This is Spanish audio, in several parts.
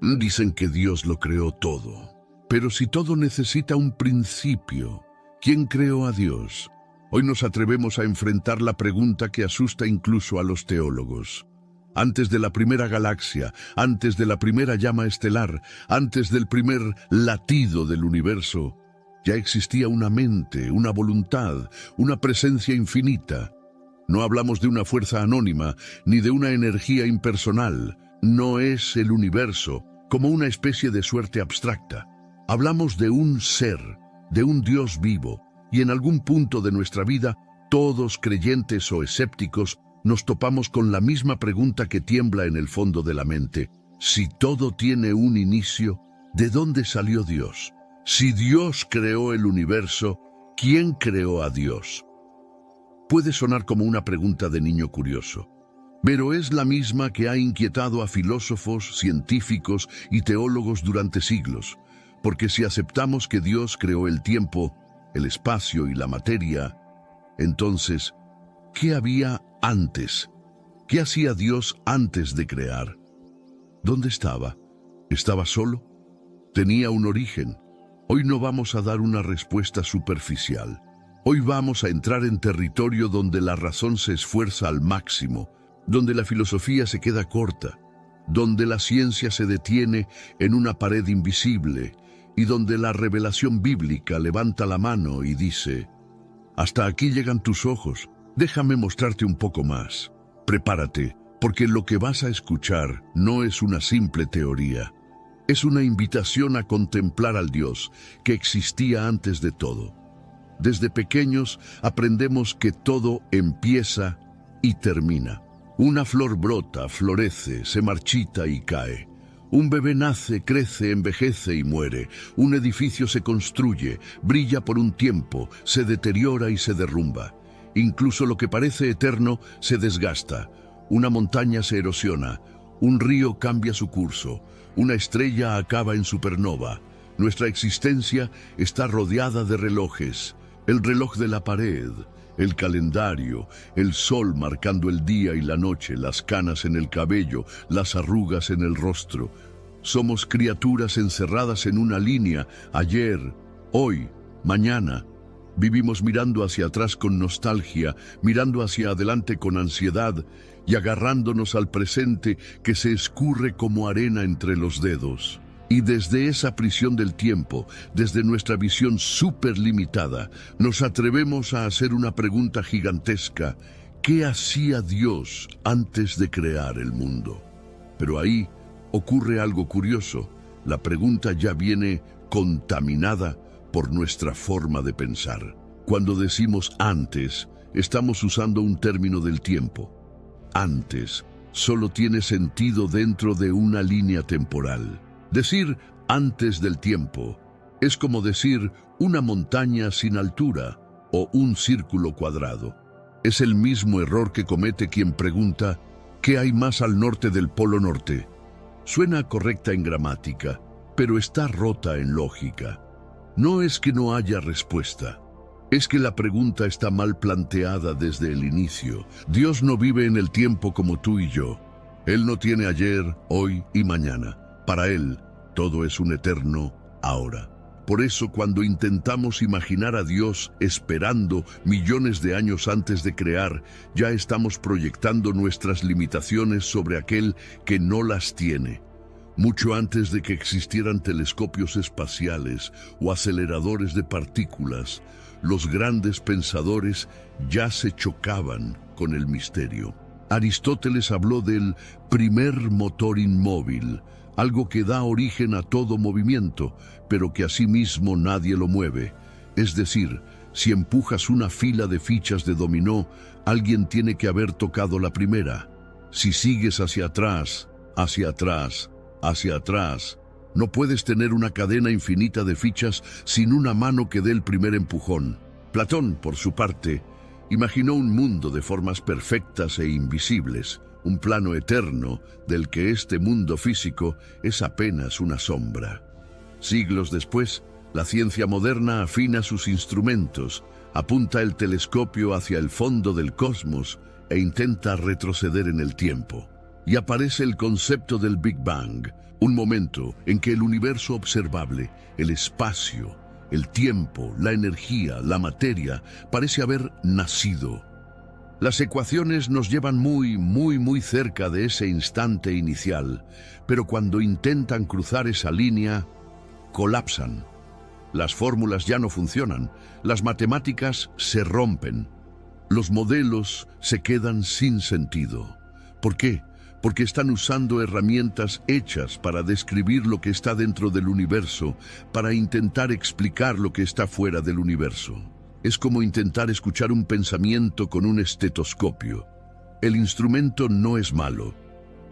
Dicen que Dios lo creó todo. Pero si todo necesita un principio, ¿quién creó a Dios? Hoy nos atrevemos a enfrentar la pregunta que asusta incluso a los teólogos. Antes de la primera galaxia, antes de la primera llama estelar, antes del primer latido del universo, ya existía una mente, una voluntad, una presencia infinita. No hablamos de una fuerza anónima, ni de una energía impersonal. No es el universo como una especie de suerte abstracta. Hablamos de un ser, de un Dios vivo, y en algún punto de nuestra vida, todos creyentes o escépticos, nos topamos con la misma pregunta que tiembla en el fondo de la mente. Si todo tiene un inicio, ¿de dónde salió Dios? Si Dios creó el universo, ¿quién creó a Dios? Puede sonar como una pregunta de niño curioso, pero es la misma que ha inquietado a filósofos, científicos y teólogos durante siglos, porque si aceptamos que Dios creó el tiempo, el espacio y la materia, entonces, ¿qué había antes? ¿Qué hacía Dios antes de crear? ¿Dónde estaba? ¿Estaba solo? ¿Tenía un origen? Hoy no vamos a dar una respuesta superficial. Hoy vamos a entrar en territorio donde la razón se esfuerza al máximo, donde la filosofía se queda corta, donde la ciencia se detiene en una pared invisible y donde la revelación bíblica levanta la mano y dice: hasta aquí llegan tus ojos, déjame mostrarte un poco más. Prepárate, porque lo que vas a escuchar no es una simple teoría. Es una invitación a contemplar al Dios que existía antes de todo. Desde pequeños aprendemos que todo empieza y termina. Una flor brota, florece, se marchita y cae. Un bebé nace, crece, envejece y muere. Un edificio se construye, brilla por un tiempo, se deteriora y se derrumba. Incluso lo que parece eterno se desgasta. Una montaña se erosiona, un río cambia su curso, una estrella acaba en supernova. Nuestra existencia está rodeada de relojes. El reloj de la pared, el calendario, el sol marcando el día y la noche, las canas en el cabello, las arrugas en el rostro. Somos criaturas encerradas en una línea, ayer, hoy, mañana. Vivimos mirando hacia atrás con nostalgia, mirando hacia adelante con ansiedad y agarrándonos al presente que se escurre como arena entre los dedos. Y desde esa prisión del tiempo, desde nuestra visión superlimitada, nos atrevemos a hacer una pregunta gigantesca: ¿qué hacía Dios antes de crear el mundo? Pero ahí ocurre algo curioso. La pregunta ya viene contaminada por nuestra forma de pensar. Cuando decimos antes, estamos usando un término del tiempo. Antes solo tiene sentido dentro de una línea temporal. Decir antes del tiempo es como decir una montaña sin altura o un círculo cuadrado. Es el mismo error que comete quien pregunta ¿qué hay más al norte del Polo Norte? Suena correcta en gramática, pero está rota en lógica. No es que no haya respuesta, es que la pregunta está mal planteada desde el inicio. Dios no vive en el tiempo como tú y yo. Él no tiene ayer, hoy y mañana. Para Él, todo es un eterno ahora. Por eso, cuando intentamos imaginar a Dios esperando millones de años antes de crear, ya estamos proyectando nuestras limitaciones sobre aquel que no las tiene. Mucho antes de que existieran telescopios espaciales o aceleradores de partículas, los grandes pensadores ya se chocaban con el misterio. Aristóteles habló del primer motor inmóvil, algo que da origen a todo movimiento, pero que asimismo nadie lo mueve. Es decir, si empujas una fila de fichas de dominó, alguien tiene que haber tocado la primera. Si sigues hacia atrás, hacia atrás, hacia atrás, no puedes tener una cadena infinita de fichas sin una mano que dé el primer empujón. Platón, por su parte, imaginó un mundo de formas perfectas e invisibles, un plano eterno del que este mundo físico es apenas una sombra. Siglos después, la ciencia moderna afina sus instrumentos, apunta el telescopio hacia el fondo del cosmos e intenta retroceder en el tiempo. Y aparece el concepto del Big Bang, Un momento en que el universo observable, el espacio, el tiempo, la energía, la materia, parece haber nacido. Las ecuaciones nos llevan muy cerca de ese instante inicial, pero cuando intentan cruzar esa línea, colapsan. Las fórmulas ya no funcionan, las matemáticas se rompen, los modelos se quedan sin sentido. ¿Por qué? Porque están usando herramientas hechas para describir lo que está dentro del universo, para intentar explicar lo que está fuera del universo. Es como intentar escuchar un pensamiento con un estetoscopio. El instrumento no es malo,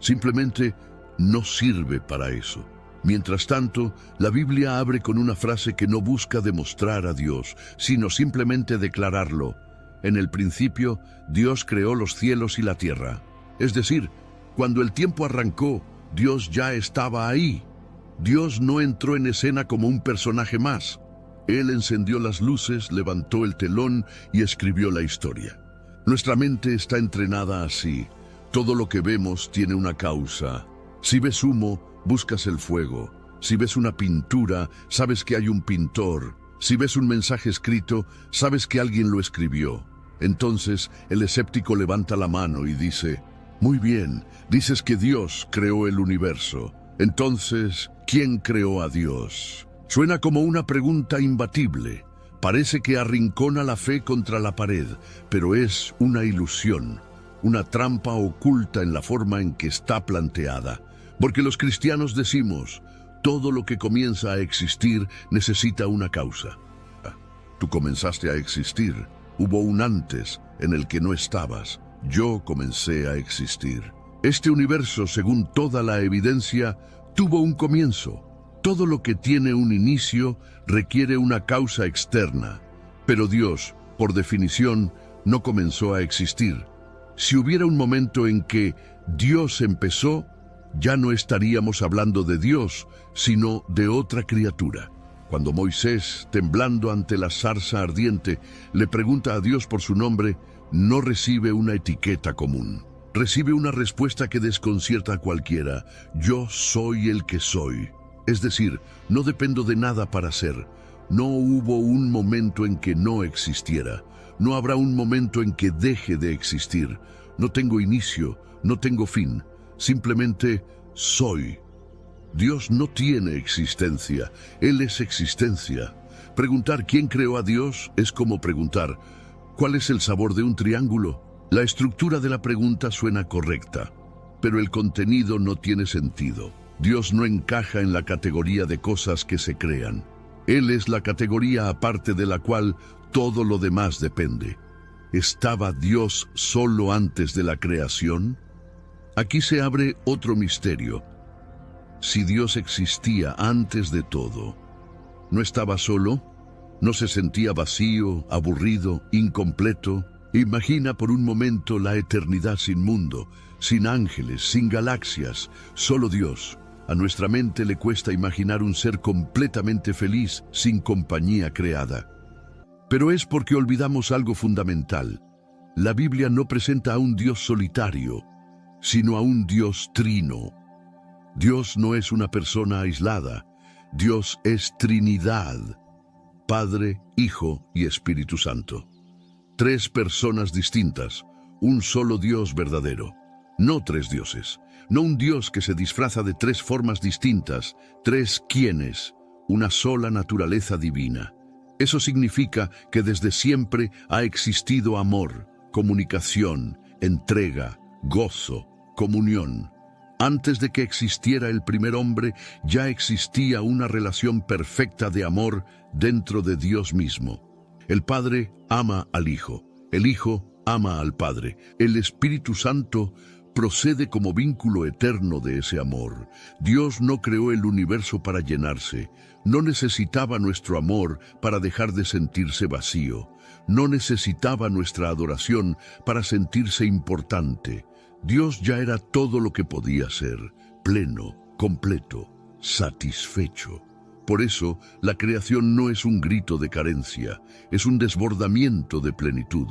simplemente no sirve para eso. Mientras tanto, la Biblia abre con una frase que no busca demostrar a Dios, sino simplemente declararlo. En el principio, Dios creó los cielos y la tierra. Es decir, cuando el tiempo arrancó, Dios ya estaba ahí. Dios no entró en escena como un personaje más. Él encendió las luces, levantó el telón y escribió la historia. Nuestra mente está entrenada así. Todo lo que vemos tiene una causa. Si ves humo, buscas el fuego. Si ves una pintura, sabes que hay un pintor. Si ves un mensaje escrito, sabes que alguien lo escribió. Entonces, el escéptico levanta la mano y dice: muy bien, dices que Dios creó el universo. Entonces, ¿quién creó a Dios? Suena como una pregunta imbatible. Parece que arrincona la fe contra la pared, pero es una ilusión, una trampa oculta en la forma en que está planteada. Porque los cristianos decimos: todo lo que comienza a existir necesita una causa. Tú comenzaste a existir. Hubo un antes en el que no estabas. Yo comencé a existir. Este universo, según toda la evidencia, tuvo un comienzo. Todo lo que tiene un inicio requiere una causa externa. Pero Dios, por definición, no comenzó a existir. Si hubiera un momento en que Dios empezó, ya no estaríamos hablando de Dios, sino de otra criatura. Cuando Moisés, temblando ante la zarza ardiente, le pregunta a Dios por su nombre, no recibe una etiqueta común. Recibe una respuesta que desconcierta a cualquiera: yo soy el que soy. Es decir, no dependo de nada para ser. No hubo un momento en que no existiera. No habrá un momento en que deje de existir. No tengo inicio, no tengo fin. Simplemente soy. Dios no tiene existencia, Él es existencia. Preguntar quién creó a Dios es como preguntar: ¿cuál es el sabor de un triángulo? La estructura de la pregunta suena correcta, pero el contenido no tiene sentido. Dios no encaja en la categoría de cosas que se crean. Él es la categoría aparte de la cual todo lo demás depende. ¿Estaba Dios solo antes de la creación? Aquí se abre otro misterio. Si Dios existía antes de todo, ¿no estaba solo? ¿No se sentía vacío, aburrido, incompleto? Imagina por un momento la eternidad sin mundo, sin ángeles, sin galaxias, solo Dios. A nuestra mente le cuesta imaginar un ser completamente feliz sin compañía creada. Pero es porque olvidamos algo fundamental. La Biblia no presenta a un Dios solitario, sino a un Dios trino. Dios no es una persona aislada. Dios es Trinidad: Padre, Hijo y Espíritu Santo. Tres personas distintas, un solo Dios verdadero. No tres dioses, no un Dios que se disfraza de tres formas distintas, tres quiénes, una sola naturaleza divina. Eso significa que desde siempre ha existido amor, comunicación, entrega, gozo, comunión. Antes de que existiera el primer hombre, ya existía una relación perfecta de amor dentro de Dios mismo. El Padre ama al Hijo, el Hijo ama al Padre, el Espíritu Santo procede como vínculo eterno de ese amor. Dios no creó el universo para llenarse, no necesitaba nuestro amor para dejar de sentirse vacío, no necesitaba nuestra adoración para sentirse importante. Dios ya era todo lo que podía ser, pleno, completo, satisfecho. Por eso, la creación no es un grito de carencia, es un desbordamiento de plenitud.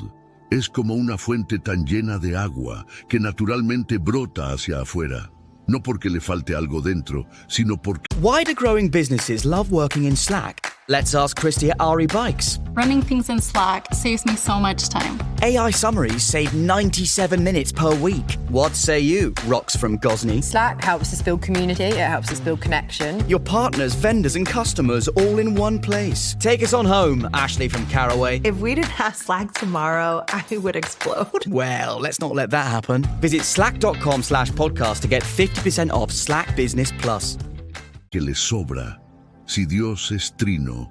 Es como una fuente tan llena de agua que naturalmente brota hacia afuera. no porque le falte algo dentro, sino porque Why do growing businesses love working in Slack? Let's ask Christy at Ari Bikes. Running things in Slack saves me so much time. AI summaries save 97 minutes per week. What say you, Rox from Gosney? Slack helps us build community, it helps us build connection. Your partners, vendors and customers all in one place. Take us on home, Ashley from Caraway. If we didn't have Slack tomorrow, I would explode. Well, let's not let that happen. Visit slack.com/podcast to get 50% off Slack Business Plus. que le sobra. Si Dios es trino,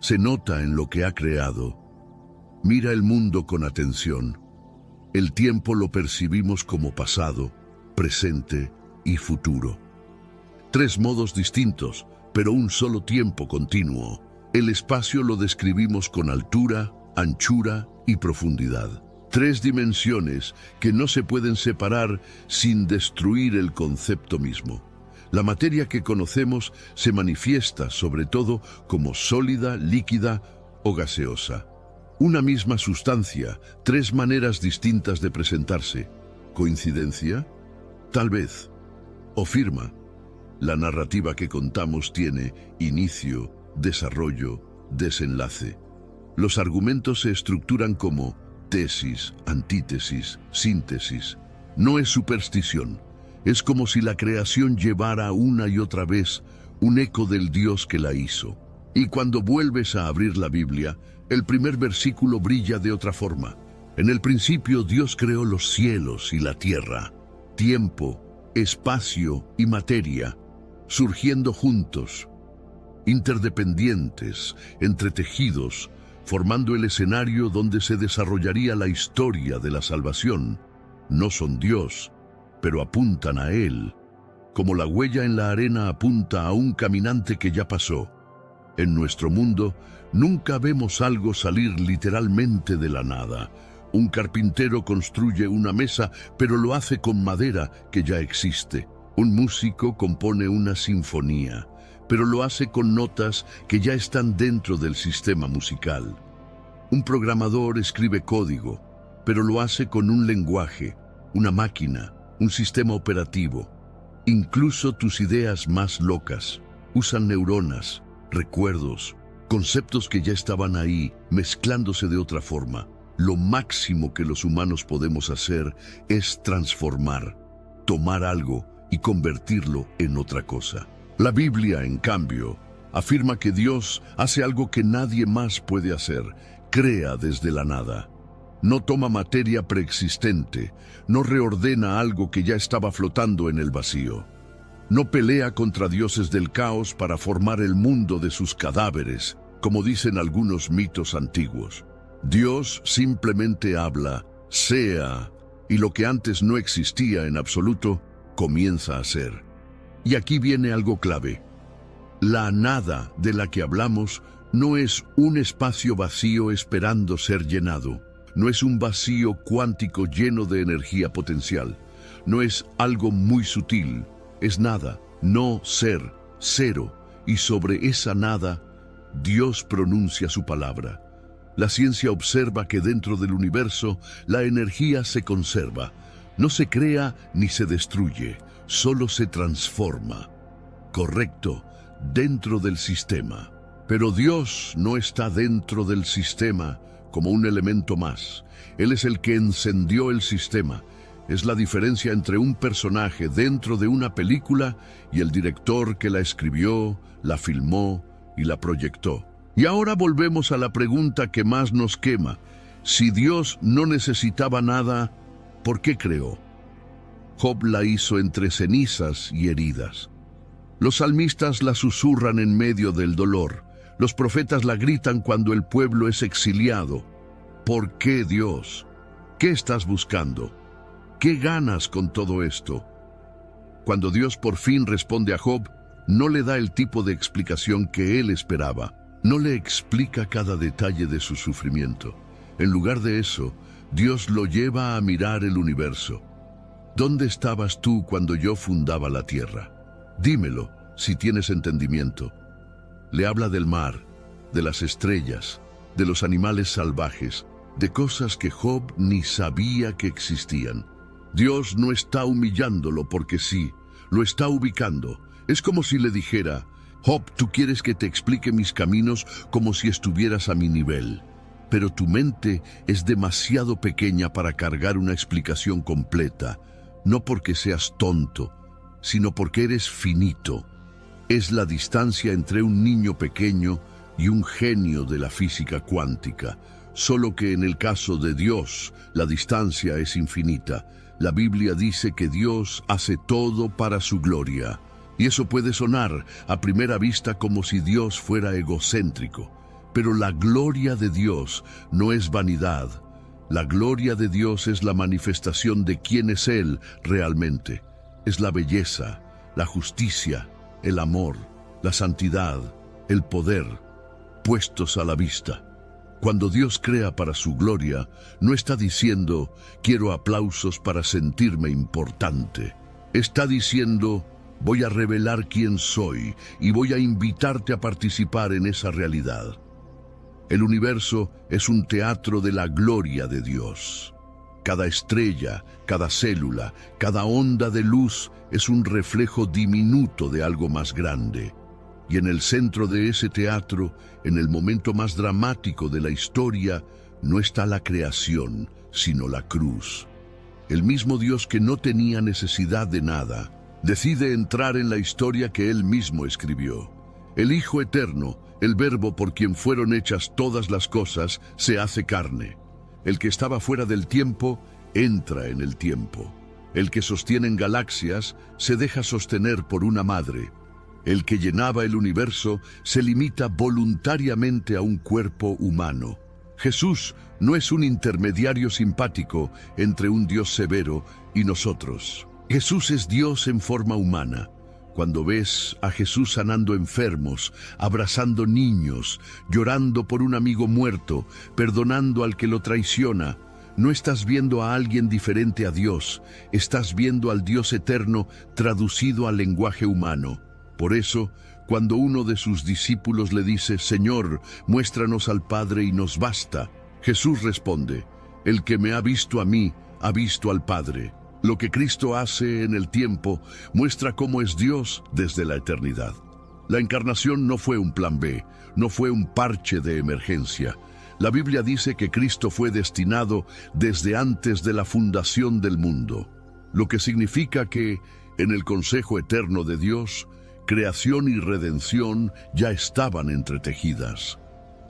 se nota en lo que ha creado. Mira el mundo con atención. El tiempo lo percibimos como pasado, presente y futuro. 3 modos distintos, pero un solo tiempo continuo. El espacio lo describimos con altura, anchura y profundidad. 3 dimensiones que no se pueden separar sin destruir el concepto mismo. La materia que conocemos se manifiesta sobre todo como sólida, líquida o gaseosa. Una misma sustancia, 3 maneras distintas de presentarse. ¿Coincidencia? Tal vez. O firma. La narrativa que contamos tiene inicio, desarrollo, desenlace. Los argumentos se estructuran como tesis, antítesis, síntesis. No es superstición. Es como si la creación llevara una y otra vez un eco del Dios que la hizo. Y cuando vuelves a abrir la Biblia, el primer versículo brilla de otra forma. En el principio Dios creó los cielos y la tierra, tiempo, espacio y materia, surgiendo juntos, interdependientes, entretejidos, formando el escenario donde se desarrollaría la historia de la salvación. No son Dios, pero apuntan a Él, como la huella en la arena apunta a un caminante que ya pasó. En nuestro mundo, nunca vemos algo salir literalmente de la nada. Un carpintero construye una mesa, pero lo hace con madera que ya existe. Un músico compone una sinfonía, pero lo hace con notas que ya están dentro del sistema musical. Un programador escribe código, pero lo hace con un lenguaje, una máquina, un sistema operativo. Incluso tus ideas más locas usan neuronas, recuerdos, conceptos que ya estaban ahí, mezclándose de otra forma. Lo máximo que los humanos podemos hacer es transformar, tomar algo y convertirlo en otra cosa. La Biblia, en cambio, afirma que Dios hace algo que nadie más puede hacer, crea desde la nada. No toma materia preexistente, no reordena algo que ya estaba flotando en el vacío. No pelea contra dioses del caos para formar el mundo de sus cadáveres, como dicen algunos mitos antiguos. Dios simplemente habla, sea, y lo que antes no existía en absoluto, comienza a ser. Y aquí viene algo clave. La nada de la que hablamos no es un espacio vacío esperando ser llenado. No es un vacío cuántico lleno de energía potencial. No es algo muy sutil. Es nada, no ser, cero. Y sobre esa nada, Dios pronuncia su palabra. La ciencia observa que dentro del universo la energía se conserva. No se crea ni se destruye, solo se transforma. Correcto, dentro del sistema. Pero Dios no está dentro del sistema como un elemento más. Él es el que encendió el sistema. Es la diferencia entre un personaje dentro de una película y el director que la escribió, la filmó y la proyectó. Y ahora volvemos a la pregunta que más nos quema. Si Dios no necesitaba nada, ¿por qué creó? Job la hizo entre cenizas y heridas. Los salmistas la susurran en medio del dolor. Los profetas la gritan cuando el pueblo es exiliado. ¿Por qué, Dios? ¿Qué estás buscando? ¿Qué ganas con todo esto? Cuando Dios por fin responde a Job, no le da el tipo de explicación que él esperaba. No le explica cada detalle de su sufrimiento. En lugar de eso, Dios lo lleva a mirar el universo. ¿Dónde estabas tú cuando yo fundaba la tierra? Dímelo, si tienes entendimiento. Le habla del mar, de las estrellas, de los animales salvajes, de cosas que Job ni sabía que existían. Dios no está humillándolo porque sí, lo está ubicando. Es como si le dijera, Job, tú quieres que te explique mis caminos como si estuvieras a mi nivel. Pero tu mente es demasiado pequeña para cargar una explicación completa, no porque seas tonto, sino porque eres finito. Es la distancia entre un niño pequeño y un genio de la física cuántica, solo que en el caso de Dios, la distancia es infinita. La Biblia dice que Dios hace todo para su gloria, y eso puede sonar a primera vista como si Dios fuera egocéntrico, pero la gloria de Dios no es vanidad. La gloria de Dios es la manifestación de quién es Él realmente. Es la belleza, la justicia, el amor, la santidad, el poder, puestos a la vista. Cuando Dios crea para su gloria, no está diciendo, quiero aplausos para sentirme importante. Está diciendo, voy a revelar quién soy y voy a invitarte a participar en esa realidad. El universo es un teatro de la gloria de Dios. Cada estrella, cada célula, cada onda de luz es un reflejo diminuto de algo más grande. Y en el centro de ese teatro, en el momento más dramático de la historia, no está la creación, sino la cruz. El mismo Dios que no tenía necesidad de nada, decide entrar en la historia que Él mismo escribió. El Hijo Eterno, el Verbo por quien fueron hechas todas las cosas, se hace carne. El que estaba fuera del tiempo, entra en el tiempo. El que sostiene en galaxias, se deja sostener por una madre. El que llenaba el universo, se limita voluntariamente a un cuerpo humano. Jesús no es un intermediario simpático entre un Dios severo y nosotros. Jesús es Dios en forma humana. Cuando ves a Jesús sanando enfermos, abrazando niños, llorando por un amigo muerto, perdonando al que lo traiciona, no estás viendo a alguien diferente a Dios, estás viendo al Dios eterno traducido al lenguaje humano. Por eso, cuando uno de sus discípulos le dice, Señor, muéstranos al Padre y nos basta, Jesús responde, el que me ha visto a mí, ha visto al Padre. Lo que Cristo hace en el tiempo muestra cómo es Dios desde la eternidad. La encarnación no fue un plan B, no fue un parche de emergencia. La Biblia dice que Cristo fue destinado desde antes de la fundación del mundo, lo que significa que, en el consejo eterno de Dios, creación y redención ya estaban entretejidas.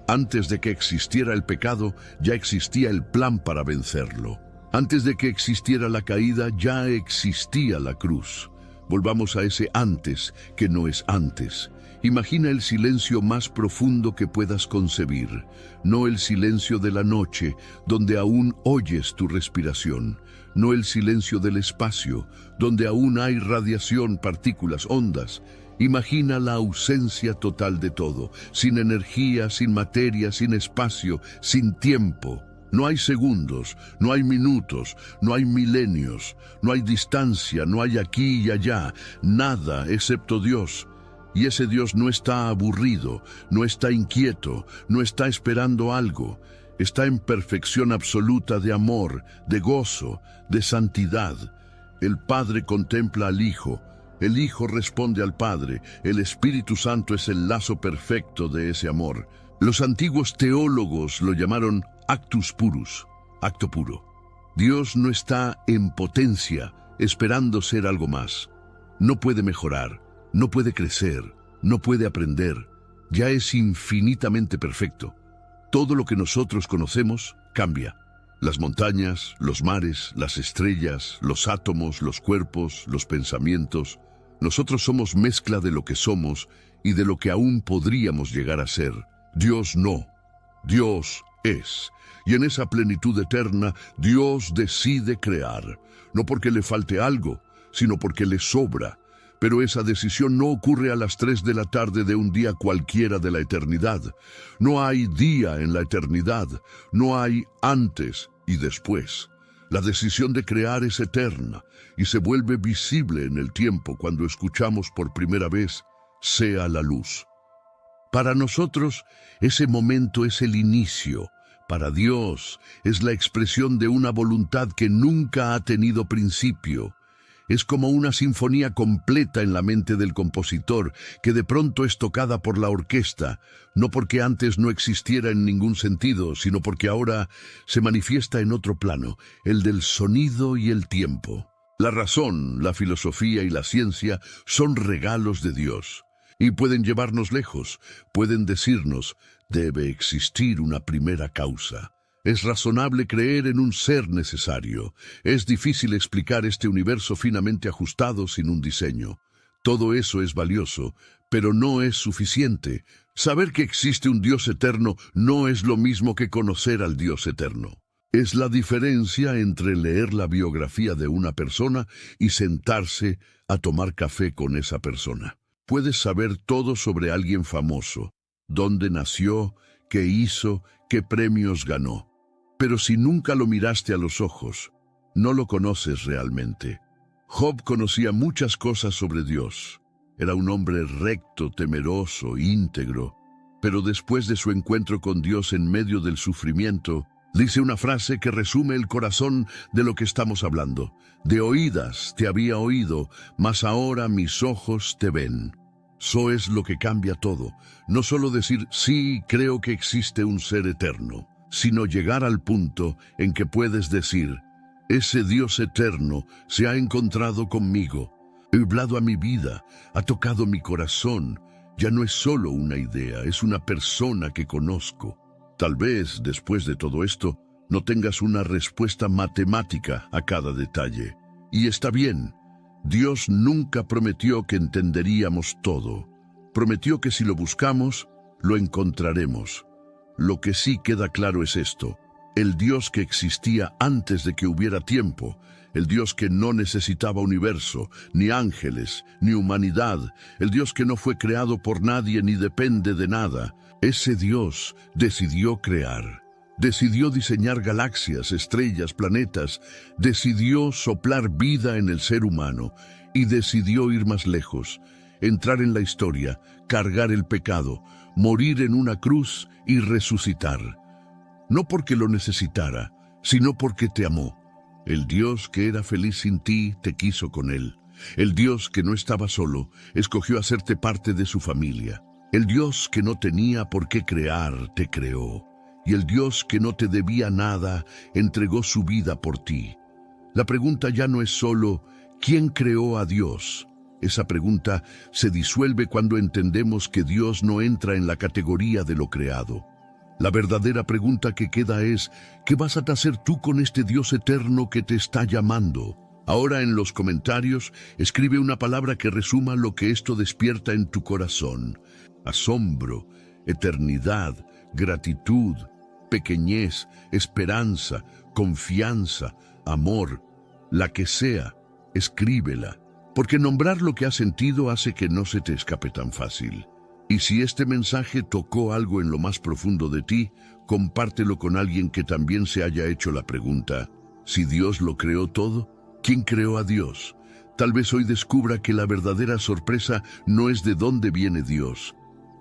Antes de que existiera el pecado, ya existía el plan para vencerlo. Antes de que existiera la caída, ya existía la cruz. Volvamos a ese antes, que no es antes. Imagina el silencio más profundo que puedas concebir, no el silencio de la noche, donde aún oyes tu respiración, no el silencio del espacio, donde aún hay radiación, partículas, ondas. Imagina la ausencia total de todo, sin energía, sin materia, sin espacio, sin tiempo. No hay segundos, no hay minutos, no hay milenios, no hay distancia, no hay aquí y allá, nada excepto Dios. Y ese Dios no está aburrido, no está inquieto, no está esperando algo. Está en perfección absoluta de amor, de gozo, de santidad. El Padre contempla al Hijo, el Hijo responde al Padre, el Espíritu Santo es el lazo perfecto de ese amor. Los antiguos teólogos lo llamaron actus purus, acto puro. Dios no está en potencia, esperando ser algo más. No puede mejorar, no puede crecer, no puede aprender. Ya es infinitamente perfecto. Todo lo que nosotros conocemos cambia. Las montañas, los mares, las estrellas, los átomos, los cuerpos, los pensamientos. Nosotros somos mezcla de lo que somos y de lo que aún podríamos llegar a ser. Dios no. Dios es. Y en esa plenitud eterna, Dios decide crear. No porque le falte algo, sino porque le sobra. Pero esa decisión no ocurre a las 3 de la tarde de un día cualquiera de la eternidad. No hay día en la eternidad. No hay antes y después. La decisión de crear es eterna y se vuelve visible en el tiempo cuando escuchamos por primera vez, sea la luz. Para nosotros, ese momento es el inicio. Para Dios, es la expresión de una voluntad que nunca ha tenido principio. Es como una sinfonía completa en la mente del compositor, que de pronto es tocada por la orquesta, no porque antes no existiera en ningún sentido, sino porque ahora se manifiesta en otro plano, el del sonido y el tiempo. La razón, la filosofía y la ciencia son regalos de Dios, y pueden llevarnos lejos, pueden decirnos, debe existir una primera causa. Es razonable creer en un ser necesario. Es difícil explicar este universo finamente ajustado sin un diseño. Todo eso es valioso, pero no es suficiente. Saber que existe un Dios eterno no es lo mismo que conocer al Dios eterno. Es la diferencia entre leer la biografía de una persona y sentarse a tomar café con esa persona. Puedes saber todo sobre alguien famoso, dónde nació, qué hizo, qué premios ganó. Pero si nunca lo miraste a los ojos, no lo conoces realmente. Job conocía muchas cosas sobre Dios. Era un hombre recto, temeroso, íntegro. Pero después de su encuentro con Dios en medio del sufrimiento, dice una frase que resume el corazón de lo que estamos hablando. De oídas te había oído, mas ahora mis ojos te ven. Eso es lo que cambia todo. No solo decir, sí, creo que existe un ser eterno, sino llegar al punto en que puedes decir, ese Dios eterno se ha encontrado conmigo, ha hablado a mi vida, ha tocado mi corazón, ya no es solo una idea, es una persona que conozco. Tal vez, después de todo esto, no tengas una respuesta matemática a cada detalle. Y está bien, Dios nunca prometió que entenderíamos todo. Prometió que si lo buscamos, lo encontraremos. Lo que sí queda claro es esto: el Dios que existía antes de que hubiera tiempo, el Dios que no necesitaba universo, ni ángeles, ni humanidad, el Dios que no fue creado por nadie ni depende de nada, ese Dios decidió crear. Decidió diseñar galaxias, estrellas, planetas, decidió soplar vida en el ser humano y decidió ir más lejos, entrar en la historia, cargar el pecado, morir en una cruz y resucitar. No porque lo necesitara, sino porque te amó. El Dios que era feliz sin ti te quiso con él. El Dios que no estaba solo escogió hacerte parte de su familia. El Dios que no tenía por qué crear te creó. Y el Dios que no te debía nada entregó su vida por ti. La pregunta ya no es solo ¿quién creó a Dios? Esa pregunta se disuelve cuando entendemos que Dios no entra en la categoría de lo creado. La verdadera pregunta que queda es, ¿qué vas a hacer tú con este Dios eterno que te está llamando? Ahora en los comentarios, escribe una palabra que resuma lo que esto despierta en tu corazón. Asombro, eternidad, gratitud, pequeñez, esperanza, confianza, amor, la que sea, escríbela. Porque nombrar lo que has sentido hace que no se te escape tan fácil. Y si este mensaje tocó algo en lo más profundo de ti, compártelo con alguien que también se haya hecho la pregunta, si Dios lo creó todo, ¿quién creó a Dios? Tal vez hoy descubra que la verdadera sorpresa no es de dónde viene Dios,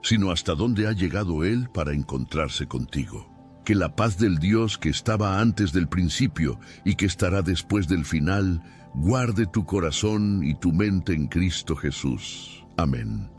sino hasta dónde ha llegado Él para encontrarse contigo. Que la paz del Dios que estaba antes del principio y que estará después del final, guarde tu corazón y tu mente en Cristo Jesús. Amén.